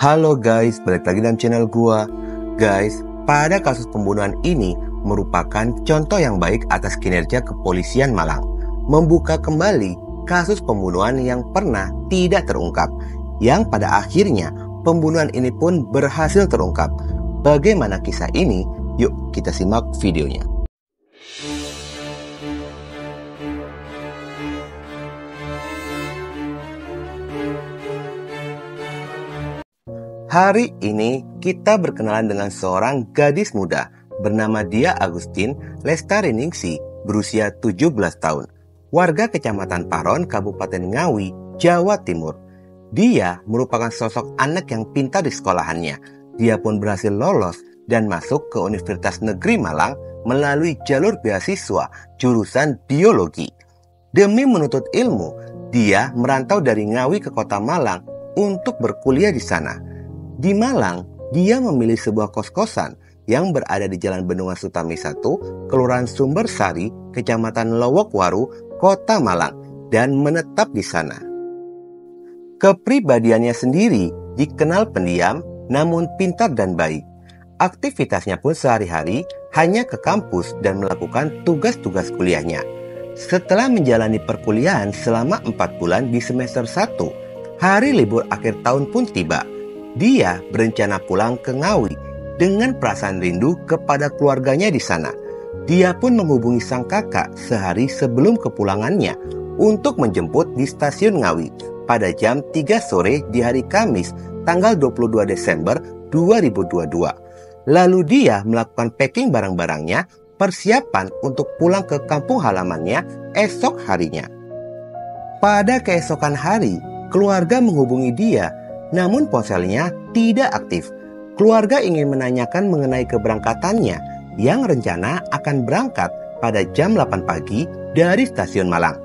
Halo guys, balik lagi dalam channel gua. Guys, pada kasus pembunuhan ini merupakan contoh yang baik atas kinerja kepolisian Malang, membuka kembali kasus pembunuhan yang pernah tidak terungkap, yang pada akhirnya pembunuhan ini pun berhasil terungkap. Bagaimana kisah ini? Yuk kita simak videonya. Hari ini kita berkenalan dengan seorang gadis muda bernama Dia Agustin Lestari Ningsi, berusia 17 tahun, warga Kecamatan Paron, Kabupaten Ngawi, Jawa Timur. Dia merupakan sosok anak yang pintar di sekolahannya. Dia pun berhasil lolos dan masuk ke Universitas Negeri Malang melalui jalur beasiswa jurusan biologi. Demi menuntut ilmu, dia merantau dari Ngawi ke kota Malang untuk berkuliah di sana. Di Malang, dia memilih sebuah kos-kosan yang berada di Jalan Bendungan Sutami 1, Kelurahan Sumber Sari, Kecamatan Lowokwaru, Kota Malang, dan menetap di sana. Kepribadiannya sendiri dikenal pendiam, namun pintar dan baik. Aktivitasnya pun sehari-hari hanya ke kampus dan melakukan tugas-tugas kuliahnya. Setelah menjalani perkuliahan selama 4 bulan di semester 1, hari libur akhir tahun pun tiba. Dia berencana pulang ke Ngawi dengan perasaan rindu kepada keluarganya di sana. Dia pun menghubungi sang kakak sehari sebelum kepulangannya untuk menjemput di stasiun Ngawi pada jam 3 sore di hari Kamis tanggal 22 Desember 2022. Lalu dia melakukan packing barang-barangnya, persiapan untuk pulang ke kampung halamannya esok harinya. Pada keesokan hari, keluarga menghubungi dia, namun ponselnya tidak aktif. Keluarga ingin menanyakan mengenai keberangkatannya yang rencana akan berangkat pada jam 8 pagi dari stasiun Malang.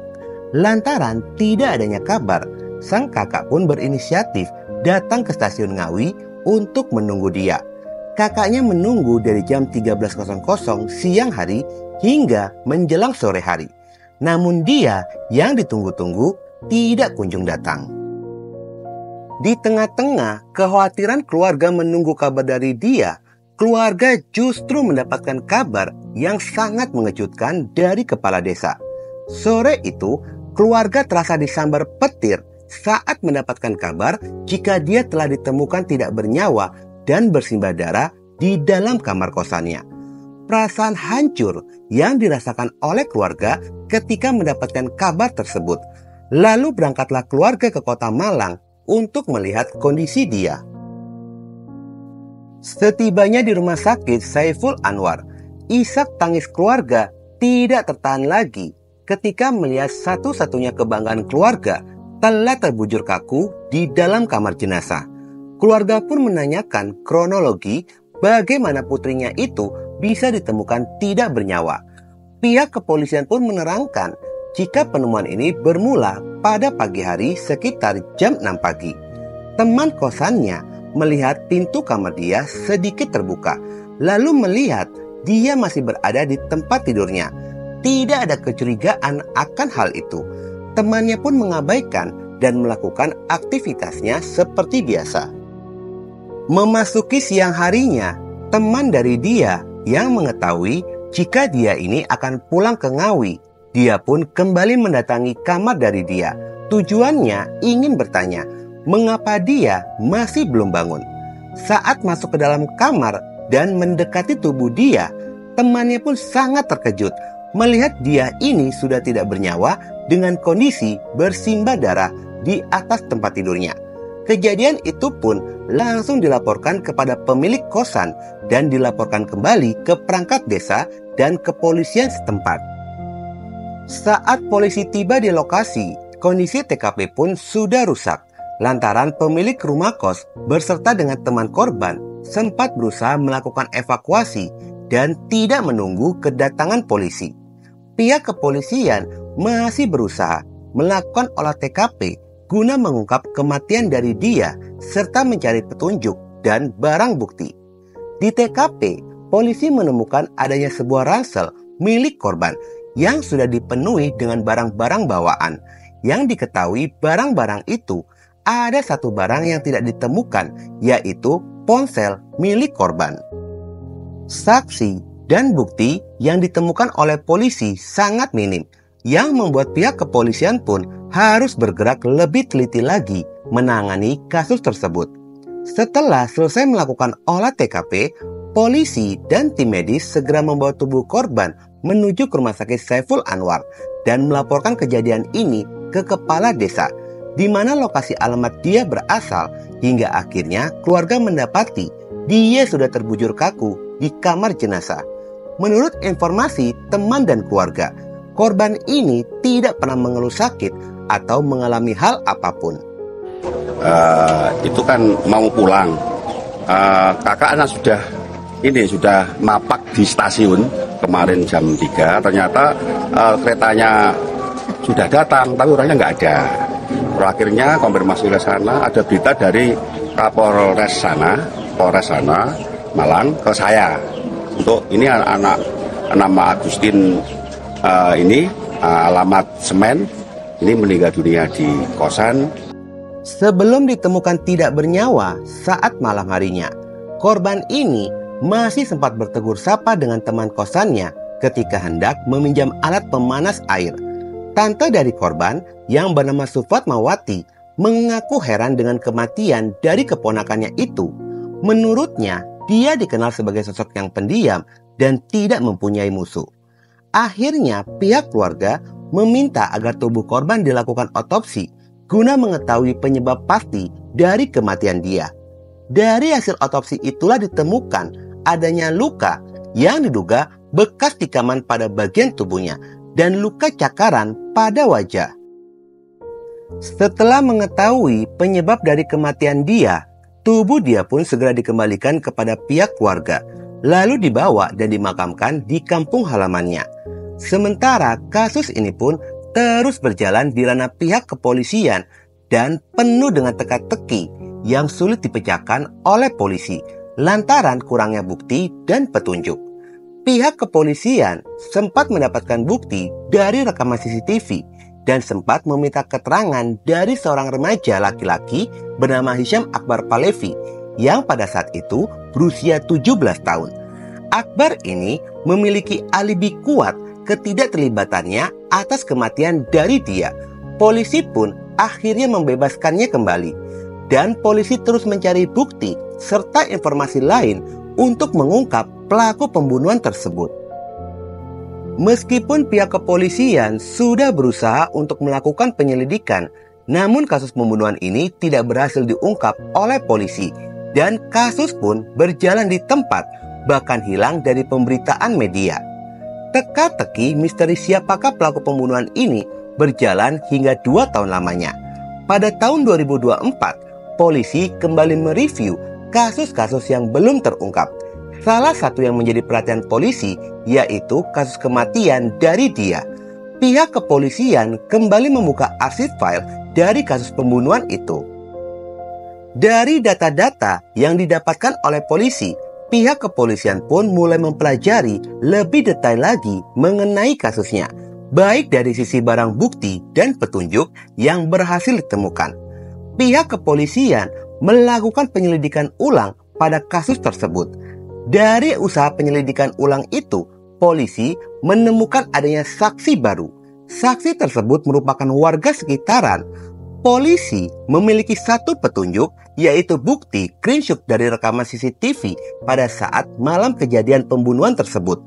Lantaran tidak adanya kabar, sang kakak pun berinisiatif datang ke stasiun Ngawi untuk menunggu dia. Kakaknya menunggu dari jam 13.00 siang hari hingga menjelang sore hari. Namun dia yang ditunggu-tunggu tidak kunjung datang. Di tengah-tengah kekhawatiran keluarga menunggu kabar dari dia, keluarga justru mendapatkan kabar yang sangat mengejutkan dari kepala desa. Sore itu, keluarga terasa disambar petir saat mendapatkan kabar jika dia telah ditemukan tidak bernyawa dan bersimbah darah di dalam kamar kosannya. Perasaan hancur yang dirasakan oleh keluarga ketika mendapatkan kabar tersebut. Lalu berangkatlah keluarga ke kota Malang untuk melihat kondisi dia. Setibanya di rumah sakit Saiful Anwar, isak tangis keluarga tidak tertahan lagi ketika melihat satu-satunya kebanggaan keluarga telah terbujur kaku di dalam kamar jenazah. Keluarga pun menanyakan kronologi bagaimana putrinya itu bisa ditemukan tidak bernyawa. Pihak kepolisian pun menerangkan jika penemuan ini bermula pada pagi hari sekitar jam 6 pagi. Teman kosannya melihat pintu kamar dia sedikit terbuka, lalu melihat dia masih berada di tempat tidurnya. Tidak ada kecurigaan akan hal itu. Temannya pun mengabaikan dan melakukan aktivitasnya seperti biasa. Memasuki siang harinya, teman dari dia yang mengetahui jika dia ini akan pulang ke Ngawi, dia pun kembali mendatangi kamar dari dia. Tujuannya ingin bertanya mengapa dia masih belum bangun. Saat masuk ke dalam kamar dan mendekati tubuh dia, temannya pun sangat terkejut melihat dia ini sudah tidak bernyawa dengan kondisi bersimbah darah di atas tempat tidurnya. Kejadian itu pun langsung dilaporkan kepada pemilik kosan dan dilaporkan kembali ke perangkat desa dan kepolisian setempat. Saat polisi tiba di lokasi, kondisi TKP pun sudah rusak. Lantaran pemilik rumah kos berserta dengan teman korban sempat berusaha melakukan evakuasi dan tidak menunggu kedatangan polisi. Pihak kepolisian masih berusaha melakukan olah TKP guna mengungkap kematian dari dia serta mencari petunjuk dan barang bukti. Di TKP, polisi menemukan adanya sebuah ransel milik korban yang sudah dipenuhi dengan barang-barang bawaan. Yang diketahui barang-barang itu ada satu barang yang tidak ditemukan, yaitu ponsel milik korban. Saksi dan bukti yang ditemukan oleh polisi sangat minim, yang membuat pihak kepolisian pun harus bergerak lebih teliti lagi menangani kasus tersebut. Setelah selesai melakukan olah TKP, polisi dan tim medis segera membawa tubuh korban menuju ke Rumah Sakit Saiful Anwar dan melaporkan kejadian ini ke kepala desa, di mana lokasi alamat dia berasal, hingga akhirnya keluarga mendapati dia sudah terbujur kaku di kamar jenazah. Menurut informasi teman dan keluarga, korban ini tidak pernah mengeluh sakit atau mengalami hal apapun. Itu kan mau pulang, kakak anak sudah mapak di stasiun kemarin jam 3, ternyata keretanya sudah datang tapi orangnya nggak ada. Akhirnya konfirmasi ke sana, ada berita dari Polres sana Malang ke saya untuk ini anak nama Agustin, ini alamat Semen, ini meninggal dunia di kosan. Sebelum ditemukan tidak bernyawa saat malam harinya, korban ini masih sempat bertegur sapa dengan teman kosannya ketika hendak meminjam alat pemanas air. Tante dari korban yang bernama Sufatmawati mengaku heran dengan kematian dari keponakannya itu. Menurutnya, dia dikenal sebagai sosok yang pendiam dan tidak mempunyai musuh. Akhirnya, pihak keluarga meminta agar tubuh korban dilakukan otopsi guna mengetahui penyebab pasti dari kematian dia. Dari hasil otopsi itulah ditemukan adanya luka yang diduga bekas tikaman pada bagian tubuhnya dan luka cakaran pada wajah. Setelah mengetahui penyebab dari kematian dia, tubuh dia pun segera dikembalikan kepada pihak keluarga, lalu dibawa dan dimakamkan di kampung halamannya. Sementara kasus ini pun terus berjalan di ranah pihak kepolisian dan penuh dengan teka-teki yang sulit dipecahkan oleh polisi lantaran kurangnya bukti dan petunjuk. Pihak kepolisian sempat mendapatkan bukti dari rekaman CCTV dan sempat meminta keterangan dari seorang remaja laki-laki bernama Hisham Akbar Palevi yang pada saat itu berusia 17 tahun. Akbar ini memiliki alibi kuat ketidakterlibatannya atas kematian dari dia. Polisi pun akhirnya membebaskannya kembali, dan polisi terus mencari bukti serta informasi lain untuk mengungkap pelaku pembunuhan tersebut. Meskipun pihak kepolisian sudah berusaha untuk melakukan penyelidikan, namun kasus pembunuhan ini tidak berhasil diungkap oleh polisi, dan kasus pun berjalan di tempat, bahkan hilang dari pemberitaan media. Teka-teki misteri siapakah pelaku pembunuhan ini berjalan hingga 2 tahun lamanya. Pada tahun 2024, polisi kembali mereview kasus-kasus yang belum terungkap. Salah satu yang menjadi perhatian polisi yaitu kasus kematian dari dia. Pihak kepolisian kembali membuka arsip file dari kasus pembunuhan itu. Dari data-data yang didapatkan oleh polisi, pihak kepolisian pun mulai mempelajari lebih detail lagi mengenai kasusnya, baik dari sisi barang bukti dan petunjuk yang berhasil ditemukan. Pihak kepolisian melakukan penyelidikan ulang pada kasus tersebut. Dari usaha penyelidikan ulang itu, polisi menemukan adanya saksi baru. Saksi tersebut merupakan warga sekitaran. Polisi memiliki satu petunjuk, yaitu bukti screenshot dari rekaman CCTV pada saat malam kejadian pembunuhan tersebut.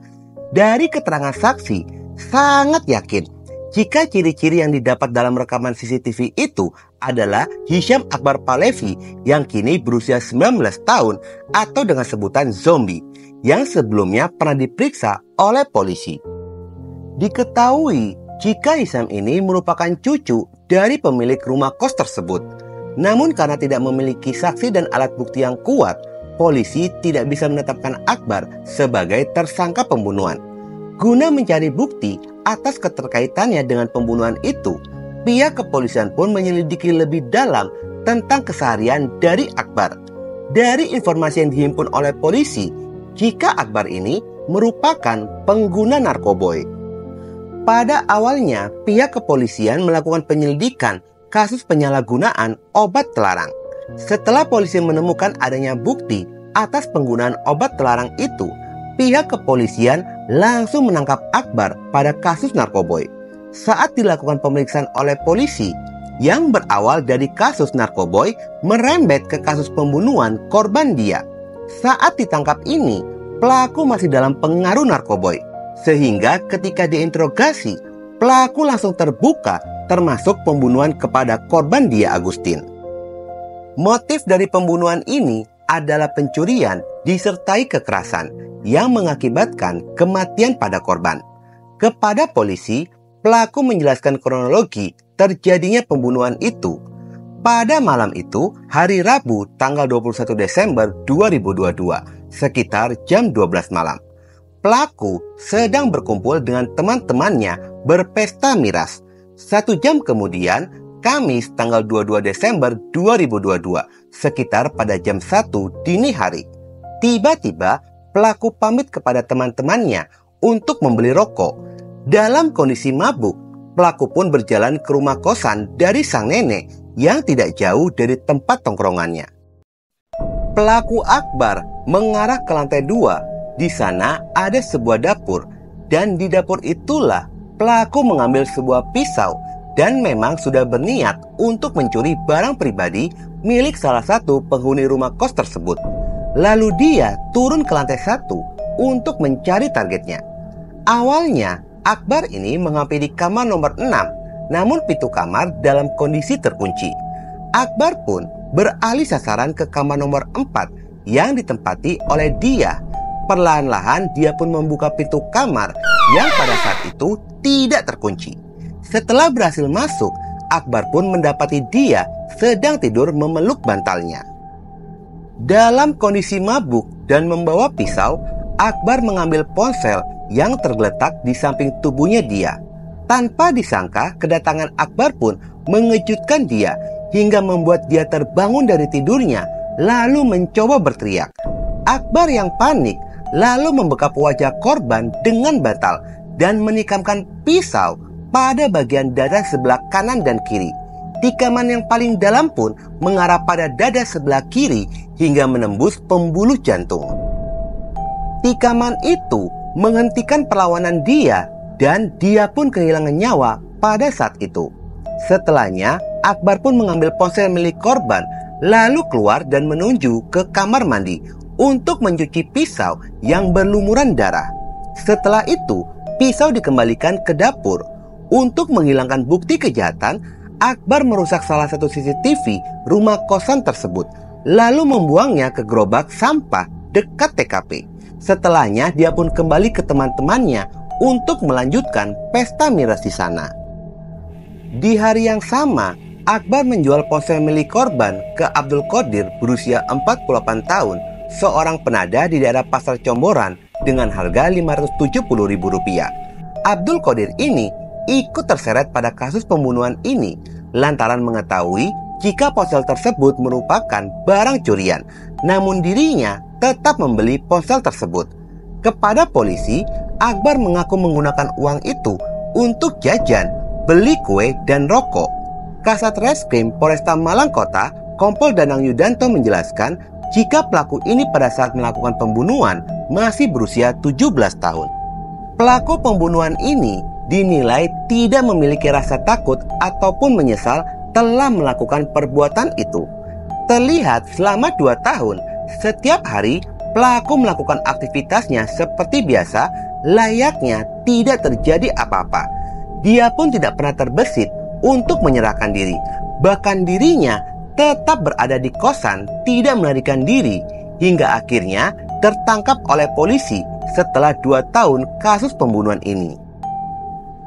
Dari keterangan saksi, sangat yakin jika ciri-ciri yang didapat dalam rekaman CCTV itu adalah Hisham Akbar Palevi yang kini berusia 19 tahun atau dengan sebutan zombie, yang sebelumnya pernah diperiksa oleh polisi. Diketahui jika Hisham ini merupakan cucu dari pemilik rumah kos tersebut. Namun karena tidak memiliki saksi dan alat bukti yang kuat, polisi tidak bisa menetapkan Akbar sebagai tersangka pembunuhan. Guna mencari bukti atas keterkaitannya dengan pembunuhan itu, pihak kepolisian pun menyelidiki lebih dalam tentang keseharian dari Akbar. Dari informasi yang dihimpun oleh polisi, jika Akbar ini merupakan pengguna narkoboy. Pada awalnya, pihak kepolisian melakukan penyelidikan kasus penyalahgunaan obat terlarang. Setelah polisi menemukan adanya bukti atas penggunaan obat terlarang itu, pihak kepolisian langsung menangkap Akbar pada kasus narkoboy. Saat dilakukan pemeriksaan oleh polisi, yang berawal dari kasus narkoboy merembet ke kasus pembunuhan korban dia. Saat ditangkap ini, pelaku masih dalam pengaruh narkoboy, sehingga ketika diinterogasi, pelaku langsung terbuka termasuk pembunuhan kepada korban dia Agustin. Motif dari pembunuhan ini adalah pencurian disertai kekerasan yang mengakibatkan kematian pada korban. Kepada polisi, pelaku menjelaskan kronologi terjadinya pembunuhan itu. Pada malam itu, hari Rabu tanggal 21 Desember 2022, sekitar jam 12 malam. Pelaku sedang berkumpul dengan teman-temannya berpesta miras. 1 jam kemudian, Kamis tanggal 22 Desember 2022, sekitar pada jam 1 dini hari. Tiba-tiba, pelaku pamit kepada teman-temannya untuk membeli rokok. Dalam kondisi mabuk, pelaku pun berjalan ke rumah kosan dari sang nenek yang tidak jauh dari tempat tongkrongannya. Pelaku Akbar mengarah ke lantai 2. Di sana ada sebuah dapur, dan di dapur itulah pelaku mengambil sebuah pisau dan memang sudah berniat untuk mencuri barang pribadi milik salah satu penghuni rumah kos tersebut. Lalu dia turun ke lantai 1 untuk mencari targetnya. Awalnya, Akbar ini menghampiri kamar nomor 6, namun pintu kamar dalam kondisi terkunci. Akbar pun beralih sasaran ke kamar nomor 4 yang ditempati oleh dia. Perlahan-lahan dia pun membuka pintu kamar yang pada saat itu tidak terkunci. Setelah berhasil masuk, Akbar pun mendapati dia sedang tidur memeluk bantalnya. Dalam kondisi mabuk dan membawa pisau, Akbar mengambil ponsel yang tergeletak di samping tubuhnya dia. Tanpa disangka, kedatangan Akbar pun mengejutkan dia hingga membuat dia terbangun dari tidurnya lalu mencoba berteriak. Akbar yang panik lalu membekap wajah korban dengan bantal dan menikamkan pisau pada bagian dada sebelah kanan dan kiri. Tikaman yang paling dalam pun mengarah pada dada sebelah kiri hingga menembus pembuluh jantung. Tikaman itu menghentikan perlawanan dia dan dia pun kehilangan nyawa pada saat itu. Setelahnya, Akbar pun mengambil ponsel milik korban lalu keluar dan menuju ke kamar mandi untuk mencuci pisau yang berlumuran darah. Setelah itu, pisau dikembalikan ke dapur. Untuk menghilangkan bukti kejahatan, Akbar merusak salah satu CCTV rumah kosan tersebut, lalu membuangnya ke gerobak sampah dekat TKP. Setelahnya, dia pun kembali ke teman-temannya untuk melanjutkan pesta miras di sana. Di hari yang sama, Akbar menjual ponsel milik korban ke Abdul Qadir berusia 48 tahun, seorang penada di daerah Pasar Comboran dengan harga Rp570.000. Abdul Qadir ini ikut terseret pada kasus pembunuhan ini lantaran mengetahui jika ponsel tersebut merupakan barang curian, namun dirinya tetap membeli ponsel tersebut. Kepada polisi, Akbar mengaku menggunakan uang itu untuk jajan, beli kue dan rokok. Kasat Reskrim Polresta Malang Kota, Kompol Danang Yudanto menjelaskan jika pelaku ini pada saat melakukan pembunuhan masih berusia 17 tahun. Pelaku pembunuhan ini dinilai tidak memiliki rasa takut ataupun menyesal telah melakukan perbuatan itu. Terlihat selama 2 tahun, setiap hari pelaku melakukan aktivitasnya seperti biasa, layaknya tidak terjadi apa-apa. Dia pun tidak pernah terbesit untuk menyerahkan diri. Bahkan dirinya tetap berada di kosan, tidak melarikan diri, hingga akhirnya tertangkap oleh polisi setelah 2 tahun kasus pembunuhan ini.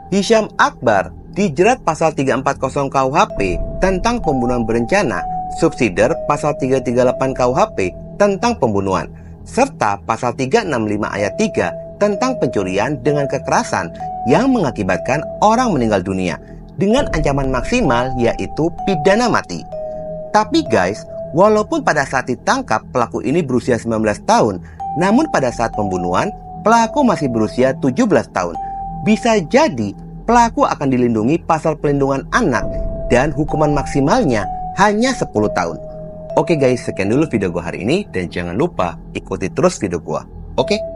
Hisham Akbar dijerat pasal 340 KUHP tentang pembunuhan berencana, subsidiar pasal 338 KUHP tentang pembunuhan, serta pasal 365 ayat 3 tentang pencurian dengan kekerasan yang mengakibatkan orang meninggal dunia dengan ancaman maksimal yaitu pidana mati. Tapi guys, walaupun pada saat ditangkap pelaku ini berusia 19 tahun, namun pada saat pembunuhan pelaku masih berusia 17 tahun. Bisa jadi pelaku akan dilindungi pasal pelindungan anak dan hukuman maksimalnya hanya 10 tahun. Oke guys, sekian dulu video gue hari ini dan jangan lupa ikuti terus video gue. Oke?